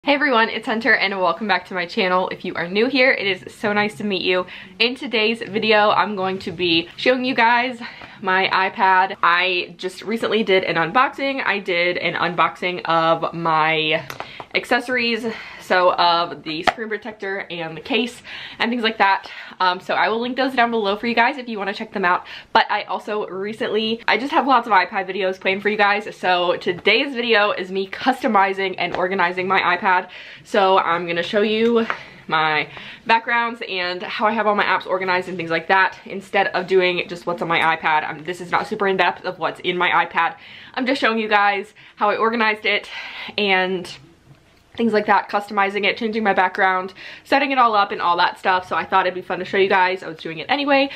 Hey everyone, it's Hunter and welcome back to my channel. If you are new here, it is so nice to meet you. In today's video, I'm going to be showing you guys my iPad. I just recently did an unboxing. I did an unboxing of my accessories, so of the screen protector and the case and things like that. So I will link those down below for you guys if you want to check them out. But I also I just have lots of iPad videos planned for you guys. So today's video is me customizing and organizing my iPad. So I'm gonna show you my backgrounds and how I have all my apps organized and things like that, instead of doing just what's on my iPad. This is not super in depth of what's in my iPad. I'm just showing you guys how I organized it and things like that, customizing it, changing my background, setting it all up and all that stuff. So I thought it'd be fun to show you guys. I was doing it anyway.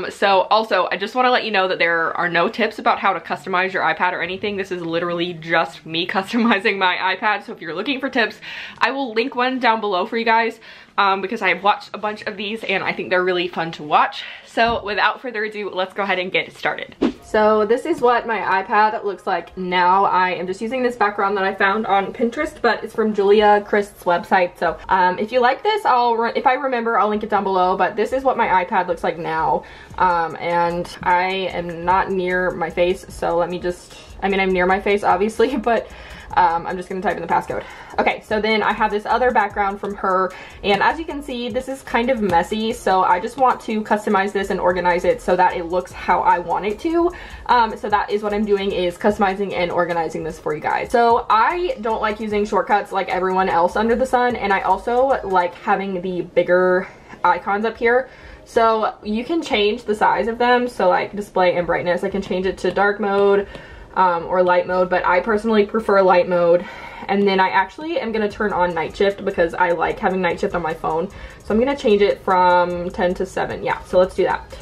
So also I just want to let you know that there are no tips about how to customize your iPad or anything. This is literally just me customizing my iPad. So if you're looking for tips, I will link one down below for you guys, because I have watched a bunch of these and I think they're really fun to watch. So without further ado, let's go ahead and get started. So this is what my iPad looks like now. I am just using this background that I found on Pinterest, but it's from Julia Christ's website. So if you like this, if I remember, I'll link it down below. But this is what my iPad looks like now. And I am not near my face, so let me just, I'm near my face obviously, but I'm just gonna type in the passcode. Okay, so then I have this other background from her, and as you can see, this is kind of messy, so I just want to customize this and organize it so that it looks how I want it to. So that is what I'm doing, is customizing and organizing this for you guys. So I don't like using shortcuts like everyone else under the sun, and I also like having the bigger icons up here. So you can change the size of them, so like display and brightness, I can change it to dark mode, or light mode, but I personally prefer light mode. And then I actually am gonna turn on night shift because I like having night shift on my phone. So I'm gonna change it from 10 to 7. Yeah, so let's do that.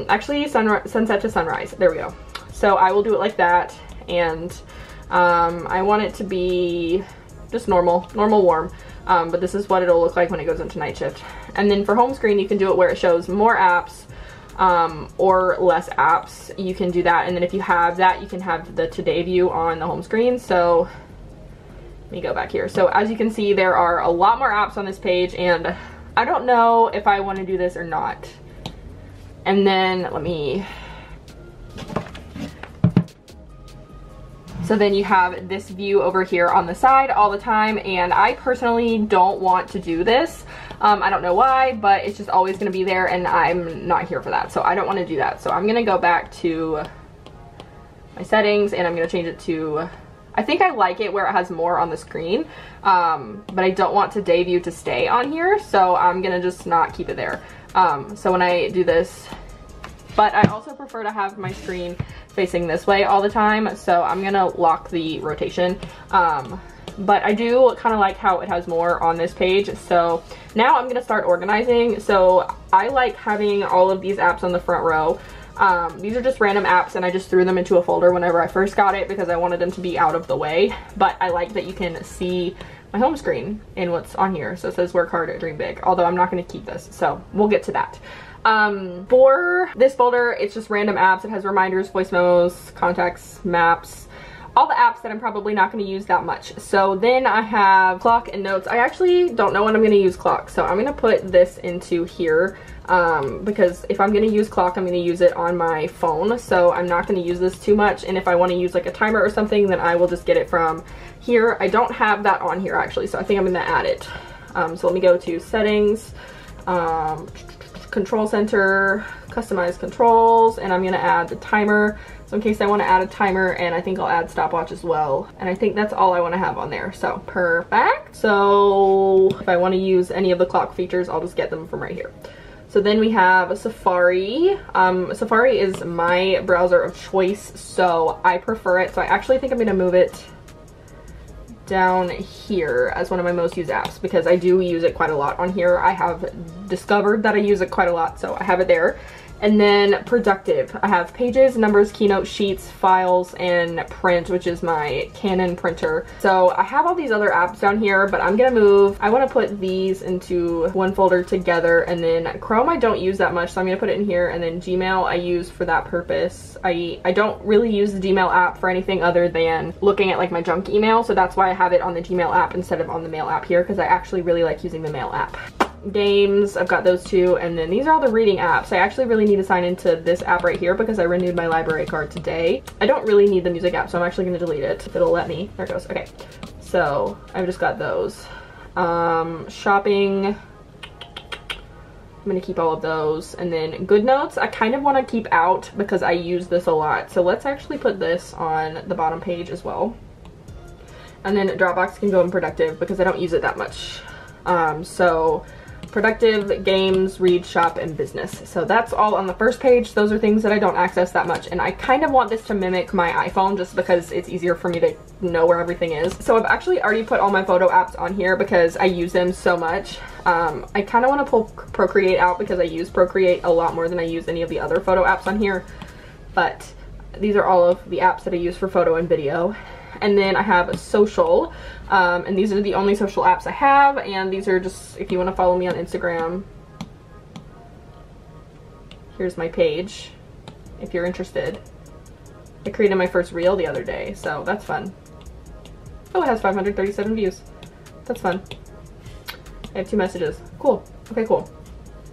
Actually sunset to sunrise, there we go. So I will do it like that, and I want it to be just normal warm. But this is what it'll look like when it goes into night shift. And then for home screen, you can do it where it shows more apps, or less apps. You can do that, and then if you have that, you can have the today view on the home screen. So let me go back here. So as you can see, there are a lot more apps on this page, and I don't know if I want to do this or not. And then so then you have this view over here on the side all the time, and I personally don't want to do this. I don't know why, but it's just always going to be there, and I'm not here for that, so I don't want to do that. So I'm going to go back to my settings, and I'm going to change it to, I think I like it where it has more on the screen, but I don't want today view to stay on here, so I'm going to just not keep it there. So when I do this, but I also prefer to have my screen facing this way all the time, so I'm going to lock the rotation. But I do kind of like how it has more on this page. So now I'm going to start organizing. So I like having all of these apps on the front row. These are just random apps, and I just threw them into a folder whenever I first got it because I wanted them to be out of the way. But I like that you can see my home screen and what's on here. So it says work hard, dream big, although I'm not going to keep this, so we'll get to that. For this folder, it's just random apps. It has reminders, voice memos, contacts, maps, all the apps that I'm probably not going to use that much. So then I have clock and notes. I actually don't know when I'm going to use clock, so I'm going to put this into here, because if I'm going to use clock, I'm going to use it on my phone, so I'm not going to use this too much. And if I want to use like a timer or something, then I will just get it from here. I don't have that on here actually, so I think I'm going to add it. So let me go to settings, control center, customize controls, and I'm going to add the timer. So in case I want to add a timer, and I think I'll add stopwatch as well. And I think that's all I want to have on there. So perfect. So if I want to use any of the clock features, I'll just get them from right here. So then we have Safari. Safari is my browser of choice, so I prefer it. So I actually think I'm going to move it down here as one of my most used apps because I do use it quite a lot on here. I have discovered that I use it quite a lot, so I have it there. And then productive, I have pages, numbers, keynote, sheets, files, and print, which is my Canon printer. So I have all these other apps down here, but I'm gonna move, I wanna put these into one folder together, and then Chrome I don't use that much, so I'm gonna put it in here, and then Gmail I use for that purpose. I don't really use the Gmail app for anything other than looking at like my junk email, so that's why I have it on the Gmail app instead of on the Mail app here, because I actually really like using the Mail app. Games, I've got those two, and then these are all the reading apps. I actually really need to sign into this app right here because I renewed my library card today. I don't really need the music app, so I'm actually going to delete it if it'll let me. There it goes. Okay, so I've just got those. Shopping, I'm going to keep all of those. And then Good Notes, I kind of want to keep out because I use this a lot. So let's actually put this on the bottom page as well. And then Dropbox can go in productive because I don't use it that much. So productive, games, read, shop, and business. So that's all on the first page. Those are things that I don't access that much, and I kind of want this to mimic my iPhone just because it's easier for me to know where everything is. So I've actually already put all my photo apps on here because I use them so much. I kind of want to pull Procreate out because I use Procreate a lot more than I use any of the other photo apps on here, but these are all of the apps that I use for photo and video. And then I have a social, and these are the only social apps I have, and these are just, if you want to follow me on Instagram, here's my page, if you're interested. I created my first reel the other day, so that's fun. Oh, it has 537 views. That's fun. I have 2 messages. Cool. Okay, cool.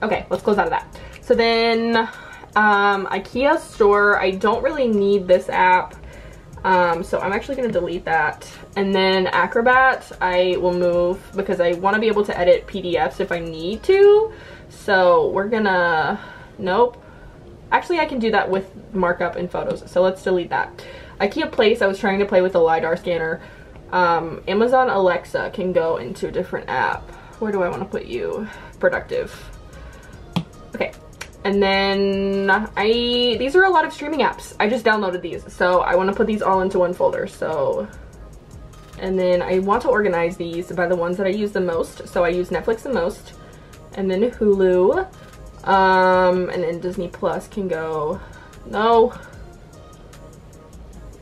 Okay, let's close out of that. So then, IKEA store, I don't really need this app. So I'm actually going to delete that. And then Acrobat, I will move because I want to be able to edit PDFs if I need to. So we're gonna, nope. Actually, I can do that with markup in Photos. So let's delete that. IKEA Place, I was trying to play with the LiDAR scanner. Amazon Alexa can go into a different app. Where do I want to put you? Productive. Okay. And then these are a lot of streaming apps. I just downloaded these, so I want to put these all into one folder. So, and then I want to organize these by the ones that I use the most. So I use Netflix the most, and then Hulu, and then Disney Plus can go, no,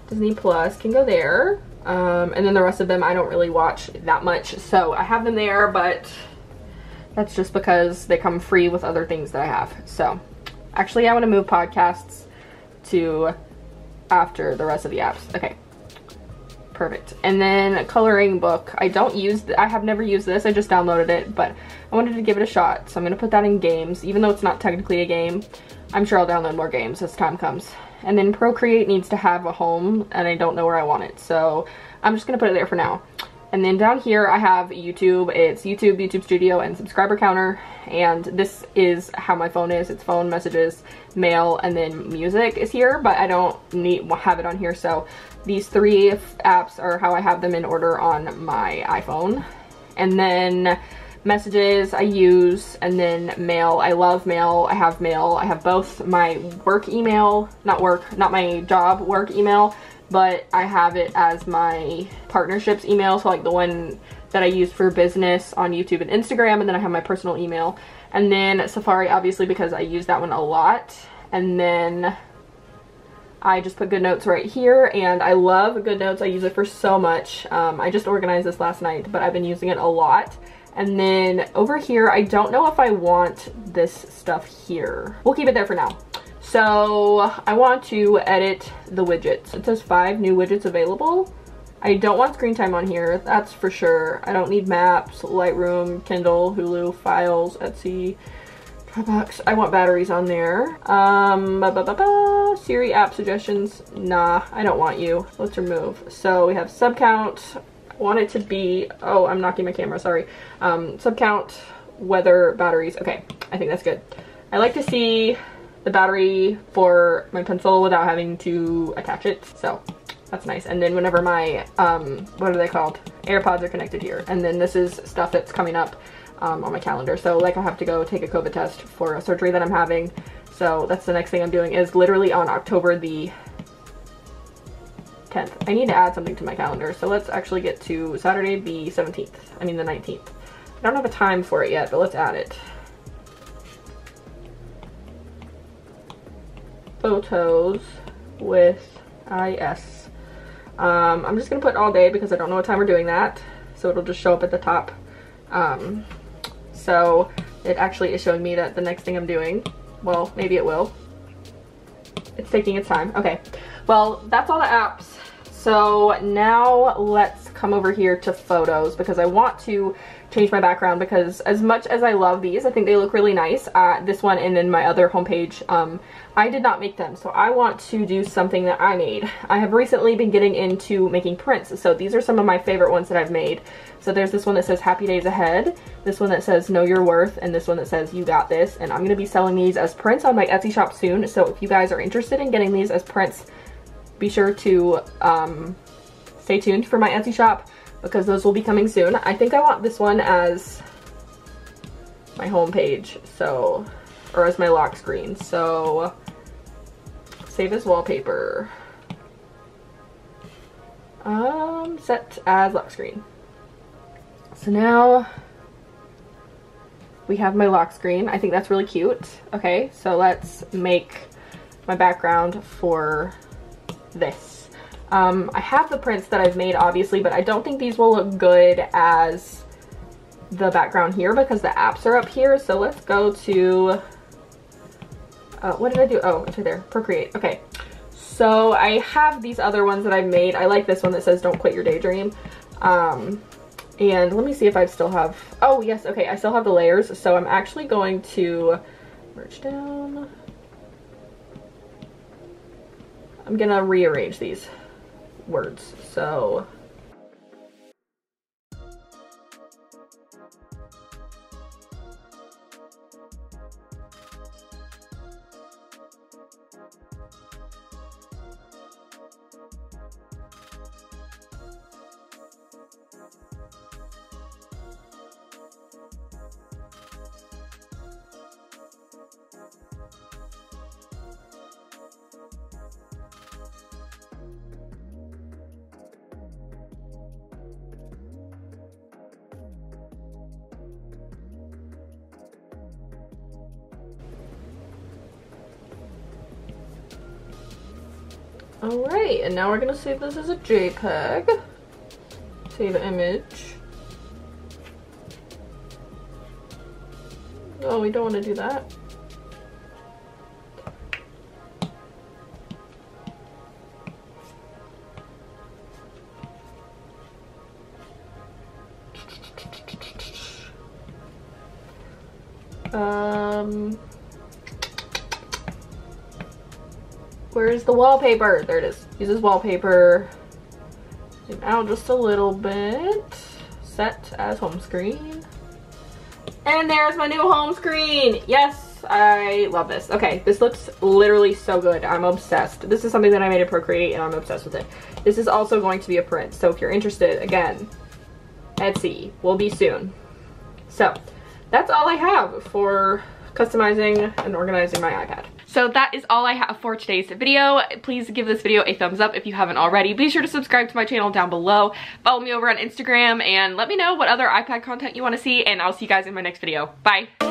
Disney Plus can go there. And then the rest of them I don't really watch that much, so I have them there, but that's just because they come free with other things that I have. So actually I want to move podcasts to after the rest of the apps. Okay, perfect. And then coloring book, I have never used this, I just downloaded it, but I wanted to give it a shot, so I'm gonna put that in games, even though it's not technically a game. I'm sure I'll download more games as time comes. And then Procreate needs to have a home, and I don't know where I want it, so I'm just gonna put it there for now. And then down here I have YouTube. It's YouTube, YouTube Studio, and subscriber counter. And this is how my phone is. It's phone, messages, mail, and then music is here, but I don't have it on here. So these 3 apps are how I have them in order on my iPhone. And then messages I use, and then mail. I love mail. I have mail. I have both my work email, not my job work email, but I have it as my partnerships email, so like the one that I use for business on YouTube and Instagram, and then I have my personal email. And then Safari, obviously, because I use that one a lot. And then I just put Good Notes right here, and I love Good Notes. I use it for so much. I just organized this last night, but I've been using it a lot. And then over here, I don't know if I want this stuff here. We'll keep it there for now. So I want to edit the widgets. It says 5 new widgets available. I don't want screen time on here, that's for sure. I don't need Maps, Lightroom, Kindle, Hulu, Files, Etsy, Dropbox. I want batteries on there. Siri app suggestions. Nah, I don't want you. Let's remove. So we have sub count. I want it to be, oh, I'm knocking my camera, sorry. Sub count, weather, batteries. Okay, I think that's good. I like to see the battery for my pencil without having to attach it, so that's nice. And then whenever my what are they called, AirPods are connected here. And then this is stuff that's coming up on my calendar. So like I have to go take a COVID test for a surgery that I'm having, so that's the next thing I'm doing, is literally on October the 10th. I need to add something to my calendar, so let's actually get to Saturday the 17th, I mean the 19th. I don't have a time for it yet, but let's add it. photos with IS. I'm just gonna put all day because I don't know what time we're doing that, so it'll just show up at the top. So it actually is showing me that the next thing I'm doing, well, maybe it will. It's taking its time. Okay, well, that's all the apps. So now let's come over here to photos because I want to change my background because as much as I love these, I think they look really nice. This one and then my other homepage, I did not make them, so I want to do something that I made. I have recently been getting into making prints, so these are some of my favorite ones that I've made. So there's this one that says Happy Days Ahead, this one that says Know Your Worth, and this one that says You Got This, and I'm going to be selling these as prints on my Etsy shop soon. So if you guys are interested in getting these as prints, be sure to stay tuned for my Etsy shop because those will be coming soon. I think I want this one as my home page, so, or as my lock screen. So save as wallpaper. Set as lock screen. So now we have my lock screen. I think that's really cute. Okay, so let's make my background for this. I have the prints that I've made obviously, but I don't think these will look good as the background here because the apps are up here. So let's go to, what did I do? Oh, it's right there, Procreate. Okay, so I have these other ones that I've made. I like this one that says Don't Quit Your Daydream. And let me see if I still have, oh yes, okay, I still have the layers. So I'm actually going to merge down. I'm gonna rearrange these words, so. Alright, and now we're gonna save this as a JPEG. Save image. Oh, we don't want to do that. Where's the wallpaper? There it is. Uses wallpaper. Zoom out just a little bit. Set as home screen. And there's my new home screen. Yes, I love this. Okay, this looks literally so good. I'm obsessed. This is something that I made in Procreate and I'm obsessed with it. This is also going to be a print. So if you're interested, again, Etsy will be soon. So that's all I have for customizing and organizing my iPad. So that is all I have for today's video. Please give this video a thumbs up if you haven't already. Be sure to subscribe to my channel down below. Follow me over on Instagram and let me know what other iPad content you want to see, and I'll see you guys in my next video. Bye.